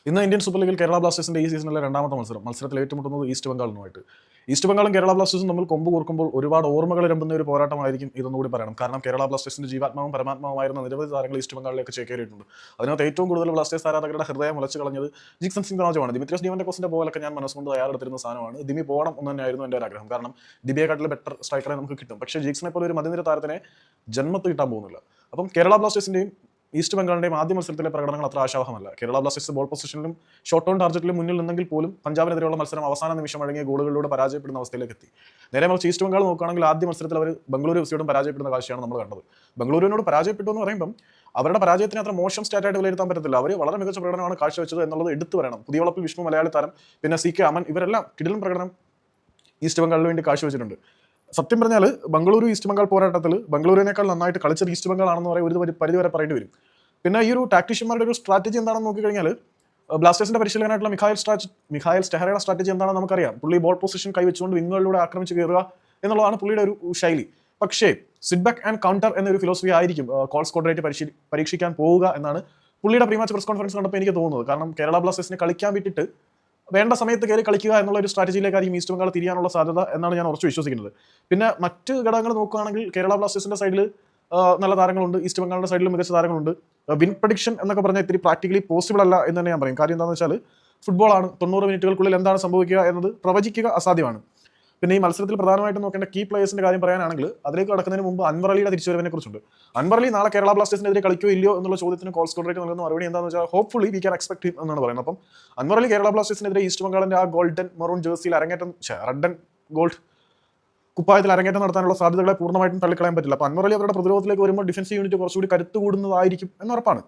ഇന്ന് Indian super ലീഗിൽ കേരള ബ്ലാസ്റ്റേഴ്സിന്റെ ഈ സീസണിലെ രണ്ടാമത്തെ മത്സരത്തിൽ ഏറ്റുമുട്ടുന്നത് ഈസ്റ്റ് ബംഗാളിനുമായിട്ട്. ഈസ്റ്റ് ബംഗാളും കേരള ബ്ലാസ്റ്റേഴ്സും തമ്മിൽ കൊമ്പ് കോർക്കുമ്പോൾ ഒരുപാട് ഓർമ്മകൾ ഇരമ്പുന്ന ഒരു പോരാട്ടമായിരിക്കും ഇതെന്നുകൂടി പറയണം. കാരണം കേരള ബ്ലാസ്റ്റേഴ്സിന്റെ ജീവാത്മാവും പരമാത്മാവുമായിരുന്ന നിരവധി താരങ്ങൾ ഈസ്റ്റ് ബംഗാളിലേക്ക് ചേക്കേറിയിട്ടുണ്ട്. അതിനകത്ത് ഏറ്റവും കൂടുതൽ ബ്ലാസ്റ്റേഴ്സ് ആരാധകരുടെ ഹൃദയം മുളച്ചു കളഞ്ഞത് ജിക്സൺ സിംഗ് തനോജമാണ്. ദിമിത്രിയോസ് ഡിമന്റക്കോസിന്റെ ബോളൊക്കെ ഞാൻ മനസ്സുകൊണ്ട് തയ്യാറെടുത്തിരുന്ന സാധനമാണ്. ദിമി പോകണം എന്ന് തന്നെയായിരുന്നു എൻ്റെ ഒരു ആഗ്രഹം. കാരണം ദിബിയെക്കാട്ടിൽ ബെറ്റർ സ്ട്രൈക്കറെ നമുക്ക് കിട്ടും. പക്ഷേ ജിക്സനെ പോലെ ഒരു മധ്യനിര താരത്തിനെ ജന്മത്ത് കിട്ടാൻ പോകുന്നില്ല. അപ്പം കേരള ബ്ലാസ്റ്റേഴ്സിന്റെയും ഈസ്റ്റ് ബംഗാളിന്റെയും ആദ്യ മത്സരത്തിലെ പ്രകടനങ്ങൾ അത്ര ആശാവഹമല്ല. കേരള ബ്ലാസ്റ്റേഴ്സ് ബോൾ പൊസിഷനിലും ഷോട്ട് ഓൺ ടാർജറ്റിലും മുന്നിൽ നിന്നെങ്കിൽ പോലും പഞ്ചാബിനെതിരെയുള്ള മത്സരം അവസാന നിമിഷം അടങ്ങിയ ഗോളുകളിലൂടെ പരാജയപ്പെടുന്ന അവസ്ഥയിലേക്ക് എത്തി. നേരെ മറിച്ച് ഈസ്റ്റ് ബംഗാൾ നോക്കുകയാണെങ്കിൽ ആദ്യ മത്സരത്തിൽ അവർ ബംഗളൂരു എഫ്സിയോടും പരാജയപ്പെടുന്ന കാഴ്ചയാണ് നമ്മൾ കണ്ടത്. ബംഗളൂരുവിനോട് പരാജയപ്പെട്ടു എന്ന് പറയുമ്പം അവരുടെ പരാജയത്തിന് അത്ര മോശം സ്റ്റാറ്റായിട്ട് വിലയിരുത്താൻ പറ്റത്തില്ല. അവർ വളരെ മികച്ച പ്രകടനമാണ് കാഴ്ചവെച്ചത് എന്നുള്ളത് എടുത്തു പറയണം. പുതിയ വളപ്പിൽ വിഷ്ണു മലയാളി താരം, പിന്നെ CK അമൻ, ഇവരെല്ലാം കിടിലൻ പ്രകടനം ഈസ്റ്റ് ബംഗാളിന് വേണ്ടി കാഴ്ചവെച്ചിട്ടുണ്ട്. സത്യം പറഞ്ഞാൽ ബംഗളൂരു ഈസ്റ്റ് ബംഗാൾ പോരാട്ടത്തിൽ ബംഗളൂരുവിനേക്കാൾ നന്നായിട്ട് കളിച്ചത് ഈസ്റ്റ് ബംഗാൾ ആണെന്ന് പറയാൻ ഒരു പരിധി വരെ പറയേണ്ടി വരും. പിന്നെ ഈ ഒരു ടാക്ടീഷ്യന്മാരുടെ ഒരു സ്ട്രാറ്റജി എന്താണെന്ന് നോക്കിക്കഴിഞ്ഞാൽ ബ്ലാസ്റ്റേഴ്സിന്റെ പരിശീലകനായിട്ടുള്ള മിഖായൽ സ്റ്റെഹറയുടെ സ്ട്രാറ്റജി എന്താണെന്ന് നമുക്കറിയാം. പുള്ളി ബോൾ പൊസിഷൻ കൈവച്ചുകൊണ്ട് വിങ്ങുകളിലൂടെ ആക്രമിച്ച് കയറുക എന്നുള്ളതാണ് പുള്ളിയുടെ ഒരു ശൈലി. പക്ഷേ സിറ്റ് ബാക്ക് ആൻഡ് കൗണ്ടർ എന്നൊരു ഫിലോസഫി ആയിരിക്കും കോൾ സ്ക്വാഡ് റേറ്റ് പരീക്ഷിക്കാൻ പോവുക എന്നാണ് പുള്ളിയുടെ പ്രീ മാച്ച് പ്രസ് കോൺഫറൻസ് കണ്ടപ്പോൾ എനിക്ക് തോന്നുന്നത്. കാരണം കേരള ബ്ലാസ്റ്റേഴ്സിനെ കളിക്കാൻ വിട്ടിട്ട് വേണ്ട സമയത്ത് കയറി കളിക്കുക എന്നുള്ള ഒരു സ്ട്രാറ്റജിയിലേക്കായിരിക്കും ഈസ്റ്റ് ബംഗാൾ തിരിയാനുള്ള സാധ്യത എന്നാണ് ഞാൻ ഉറച്ചു വിശ്വസിക്കുന്നത്. പിന്നെ മറ്റ് ഘടകങ്ങൾ നോക്കുകയാണെങ്കിൽ കേരള ബ്ലാസ്റ്റേഴ്സിന്റെ സൈഡിൽ നല്ല താരങ്ങളുണ്ട്, ഈസ്റ്റ് ബംഗാളിന്റെ സൈഡിലും മികച്ച താരങ്ങളുണ്ട്. വിൻ പ്രഡിക്ഷൻ എന്നൊക്കെ പറഞ്ഞാൽ ഇത്തിരി പ്രാക്ടിക്കലി പോസിബിൾ അല്ല എന്ന് തന്നെ ഞാൻ പറയും. കാര്യം എന്താണെന്ന് വെച്ചാൽ ഫുട്ബോളാണ്. 90 മിനിറ്റുകൾക്കുള്ളിൽ എന്താണ് സംഭവിക്കുക എന്നത് പ്രവചിക്കുക അസാധ്യമാണ്. പിന്നെ ഈ മത്സരത്തിൽ പ്രധാനമായിട്ടും നോക്കേണ്ട കീ പ്ലേയേഴ്സിന്റെ കാര്യം പറയാനാണെങ്കിൽ അതിലേക്ക് കടക്കുന്നതിന് മുമ്പ് അൻവർ അലിയുടെ തിരിച്ചുവരവിനെ കുറിച്ചുണ്ട്. അൻവർ അലി നാളെ കേരള ബ്ലാസ്റ്റേഴ്സിനെതിരെ കളിക്കോ ഇല്ലയോ എന്നുള്ള ചോദ്യത്തിന് കോൾ സ്കോർ റേറ്റ് നൽകുന്ന മറുപടി എന്താണെന്ന് വെച്ചാൽ ഹോപ്പ്ഫുള്ളി വി ക്യാൻ എക്സ്പെക്ട് എന്നാണ് പറയുന്നത്. അപ്പം അൻവർ അലി കേരള ബ്ലാസ്റ്റേഴ്സിനെതിരെ ഈസ്റ്റ് ബംഗാളിന്റെ ആ ഗോൾഡൻ മെറൂൺ ജേഴ്സിയിൽ അരങ്ങേറ്റം റെഡ് ആൻഡ് ഗോൾഡ് കുപ്പായത്തിൽ അരങ്ങേറ്റം നടത്താനുള്ള സാധ്യതകളെ പൂർണ്ണമായിട്ടും തള്ളിക്കളയാൻ പറ്റില്ല. അപ്പോൾ അൻവർ അലി അവരുടെ പ്രതിരോധത്തിലേക്ക് വരുമ്പോൾ ഡിഫൻസീവ് യൂണിറ്റ് കുറച്ചുകൂടി കരുത്ത് കൂടുന്നതായിരിക്കും എന്നുറപ്പാണ്.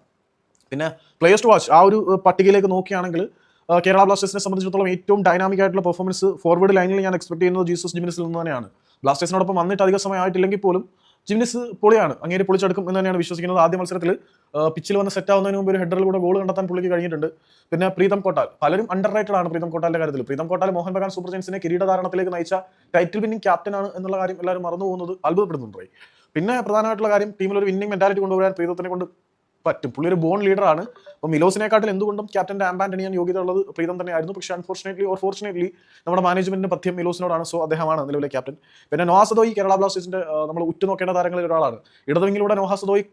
പിന്നെ പ്ലേയേഴ്സ് ടു വാച്ച് ആ ഒരു പട്ടികയിലേക്ക് നോക്കുകയാണെങ്കിൽ കേരള ബ്ലാസ്റ്റേഴ്സിനെ സംബന്ധിച്ചിടത്തോളം ഏറ്റവും ഡൈനാമിക് ആയിട്ടുള്ള പെർഫോമൻസ് ഫോർവേഡ് ലൈനിൽ ഞാൻ എക്സ്പെക്ട് ചെയ്യുന്നത് ജീസസ് ജിമിനിസിൽ നിന്ന് തന്നെയാണ്. ബ്ലാസ്റ്റേഴ്സിനോടൊപ്പം വന്നിട്ട് അധിക സമയം ആയിട്ടില്ലെങ്കിൽ പോലും ജിമിനിസ് പൊളിയാണ്, അങ്ങേര് പൊളിച്ചെടുക്കും എന്ന് തന്നെയാണ് വിശ്വസിക്കുന്നത്. ആദ്യ മത്സരത്തിൽ പിച്ചിൽ വന്ന് സെറ്റ് ആവുന്നതിന് മുമ്പ് ഒരു ഹെഡറിലൂടെ ഗോൾ കണ്ടെത്താൻ പുള്ളിക്ക് കഴിഞ്ഞിട്ടുണ്ട്. പിന്നെ പ്രീതം കോട്ടാൽ, പലരും അണ്ടർ റേറ്റഡ് ആണ് പ്രീതം കോട്ടാലിന്റെ കാര്യത്തിൽ. പ്രീതം കോട്ടാൽ മോഹൻ ബഗാൻ സൂപ്പർ ജയൻസിനെ കിരീടധാരണത്തിലേക്ക് നയിച്ച ടൈറ്റിൽ വിന്നിംഗ് ക്യാപ്റ്റനാണ് എന്നുള്ള കാര്യം എല്ലാവരും മറന്നു പോകുന്നത് അത്ഭുതപ്പെടുന്നുണ്ട്. പിന്നെ പ്രധാനമായിട്ടുള്ള കാര്യം ടീമിൽ ഒരു വിന്നിംഗ് മെന്റാലിറ്റി കൊണ്ടുവരാൻ പ്രീതത്തിനെ കൊണ്ട് പറ്റും. പുള്ളി ഒരു ബോൺ ലീഡറാണ്. അപ്പോൾ മിലോസിനെക്കാട്ടിൽ എന്തുകൊണ്ടും ക്യാപ്റ്റന്റെ ആംബാൻഡ് അണിയാൻ യോഗ്യത ഉള്ളത് പ്രീതം തന്നെയായിരുന്നു. പക്ഷേ ഫോർച്ചുനേറ്റ്ലി നമ്മുടെ മാനേജ്മെന്റിന്റെ പഥ്യം മിലോസിനോടാണ്. സോ അദ്ദേഹമാണ് നിലവിലെ ക്യാപ്റ്റൻ. പിന്നെ നോഹ സദോയി കേരള ബ്ലാസ്റ്റേഴ്സിന്റെ നമ്മൾ ഉറ്റുനോക്കേണ്ട താരങ്ങളിൽ ഒരാളാണ്. ഇടതുവിങ്ങിലൂടെ നോഹ സദോയി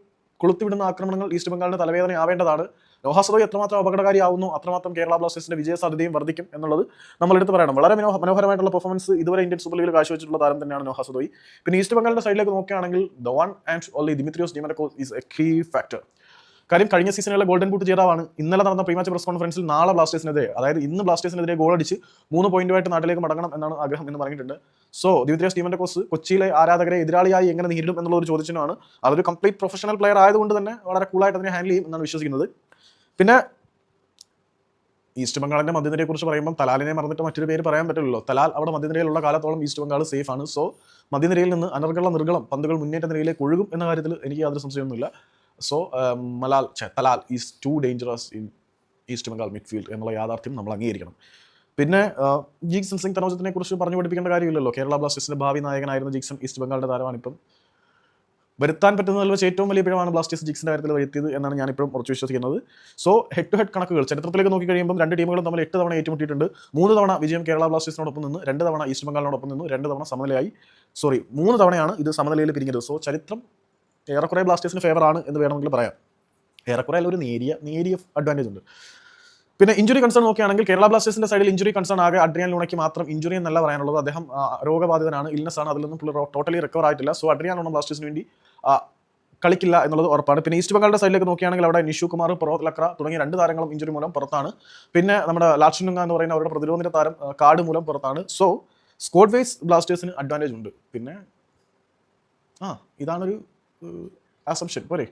കൊളുത്തിവിടുന്ന ആക്രമണങ്ങൾ ഈസ്റ്റ് ബംഗാളിന് തലവേദനയാവേണ്ടതാണ്. നോഹ സദോയി എത്രമാത്രം അപകടകാരിയാവുന്നു അത്രമാത്രം കേരള ബ്ലാസ്റ്റേഴ്സിന്റെ വിജയ സാധ്യതയും വർദ്ധിക്കും എന്നുള്ളത് നമ്മൾ എടുത്ത് പറയണം. വളരെ മനോഹരമായിട്ടുള്ള പെർഫോമൻസ് ഇതുവരെ ഇന്ത്യൻ സൂപ്പർ ലീഗിൽ കാഴ്ചവെച്ചിട്ടുള്ള താരം തന്നെയാണ് നോഹ സദോയി. പിന്നെ ഈസ്റ്റ് ബംഗാളിന്റെ സൈഡിലേക്ക് നോക്കുകയാണെങ്കിൽ the one and only Dimitrios Diamantakos is a key factor. കാര്യം കഴിഞ്ഞ സീസണിലെ ഗോൾഡൻ ബൂട്ട് ജേതാവാണ്. ഇന്നലെ നടന്ന പ്രീ മാച്ച് പ്രസ് കോൺഫറൻസിൽ നാളെ ബ്ലാസ്റ്റേഴ്സിനെതിരെ, അതായത് ഇന്ന് ബ്ലാസ്റ്റേഴ്സിനെതിരെ ഗോൾ അടിച്ച് 3 പോയിന്റുമായിട്ട് നാട്ടിലേക്ക് മടങ്ങണം എന്നാണ് ആഗ്രഹം എന്ന് പറഞ്ഞിട്ടുണ്ട്. സോ ദിമിത്രിയോസ് ഡിമന്റക്കോസ് കൊച്ചിയിലെ ആരാധകരെ എതിരാളിയായി എങ്ങനെ നേരിടും എന്നുള്ള ഒരു ചോദ്യത്തിനാണ്. അതൊരു കംപ്ലീറ്റ് പ്രൊഫഷണൽ പ്ലെയർ ആയതുകൊണ്ട് തന്നെ വളരെ കൂളായിട്ട് അതിനെ ഹാൻഡിൽ ചെയ്യും എന്നാണ് വിശ്വസിക്കുന്നത്. പിന്നെ ഈസ്റ്റ് ബംഗാളിന്റെ മധ്യനിരയെ കുറിച്ച് പറയുമ്പോൾ തലാലിനെ മറന്നിട്ട് മറ്റൊരു പേര് പറയാൻ പറ്റില്ലല്ലോ. തലാൽ അവിടെ മധ്യനിരയിലുള്ള കാലത്തോളം ഈസ്റ്റ് ബംഗാൾ സേഫ് ആണ്. സോ മധ്യനിരയിൽ നിന്ന് നിർഗളം പന്തുകൾ മുന്നേറ്റ നിരയിലേക്ക് ഒഴുകും എന്ന കാര്യത്തിൽ എനിക്ക് യാതൊരു സംശയമൊന്നുമില്ല. So Talal is to dangerous in east Bengal midfield എന്നുള്ള യാഥാർത്ഥ്യം നമ്മൾ അംഗീകരിക്കണം. പിന്നെ ജിക്സൺ സിംഗ് തനോജത്തിനെ കുറിച്ച് പറഞ്ഞു പഠിപ്പിക്കേണ്ട കാര്യമില്ലല്ലോ. കേരള ബ്ലാസ്റ്റേഴ്സിന്റെ ഭാവി നായകനായിരുന്ന ജിക്സൺ ഈസ്റ്റ് ബംഗാളിന്റെ താരമാണ്. ഇപ്പം വരുത്താൻ പറ്റുന്നതിൽ വെച്ച് ഏറ്റവും വലിയ പിഴവാണ് ബ്ലാസ്റ്റേഴ്സ് ജിക്സിന്റെ കാര്യത്തിൽ വരുത്തിയത് എന്നാണ് ഞാനിപ്പോഴും ഉറച്ചു വിശ്വസിക്കുന്നത്. സോ ഹെഡ് ടു ഹെഡ് കണക്കുകൾ ചരിത്രത്തിലേക്ക് നോക്കി കഴിയുമ്പോൾ രണ്ട് ടീമുകളും തമ്മിൽ 8 തവണ ഏറ്റുമുട്ടിയിട്ടുണ്ട്. 3 തവണ വിജയം കേരള ബ്ലാസ്റ്റേഴ്സിനോടൊപ്പം നിന്ന്, 2 തവണ ഈസ്റ്റ് ബംഗാളിനോടൊപ്പം നിന്ന്, 2 തവണ സമനിലയായി. 3 തവണയാണ് ഇത് സമനിലയിൽ പിരിഞ്ഞത്. സോ ചരിത്രം ഏറെക്കുറെ ബ്ലാസ്റ്റേഴ്സിന് ഫേവർ ആണ് എന്ന് വേണമെങ്കിൽ പറയാം. ഏറെക്കുറെ ഒരു നേരിയ അഡ്വാൻറ്റേജ് ഉണ്ട്. പിന്നെ ഇഞ്ചുറി കൺസേൺ നോക്കുകയാണെങ്കിൽ കേരള ബ്ലാസ്റ്റേഴ്സിന്റെ സൈഡിൽ ഇഞ്ചുറി കൺസേൺ ആകെ അഡ്രിയാൻ ലൂണയ്ക്ക് മാത്രം ഇഞ്ചുറി എന്നല്ല പറയാനുള്ളത്. അദ്ദേഹം രോഗബാധിതനാണ്, ഇൽനെസ് ആണ്. അതിൽ നിന്നും പുള്ളി ടോട്ടലി റിക്കവർ ആയിട്ടില്ല. സോ അഡ്രിയാൻ ലൂണ ബ്ലാസ്റ്റേഴ്സിന് വേണ്ടി കളിക്കില്ല എന്നുള്ളത് ഉറപ്പാണ്. പിന്നെ ഈസ്റ്റ് ബംഗാളിന്റെ സൈഡിലേക്ക് നോക്കുകയാണെങ്കിൽ അവിടെ നിഷു കുമാർ, പ്രൊറോത് ലക്ര തുടങ്ങിയ 2 താരങ്ങളും ഇഞ്ചുറി മൂലം പുറത്താണ്. പിന്നെ നമ്മുടെ ലാച്ചുനുങ്ക എന്ന് പറയുന്ന അവരുടെ പ്രതിരോധ താരം കാർഡ് മൂലം പുറത്താണ്. സോ സ്ക്വാഡ് വൈസ് ബ്ലാസ്റ്റേഴ്സിന് അഡ്വാൻറ്റേജ് ഉണ്ട്. പിന്നെ ഇതാണൊരു അസംഷൻ പോരെ.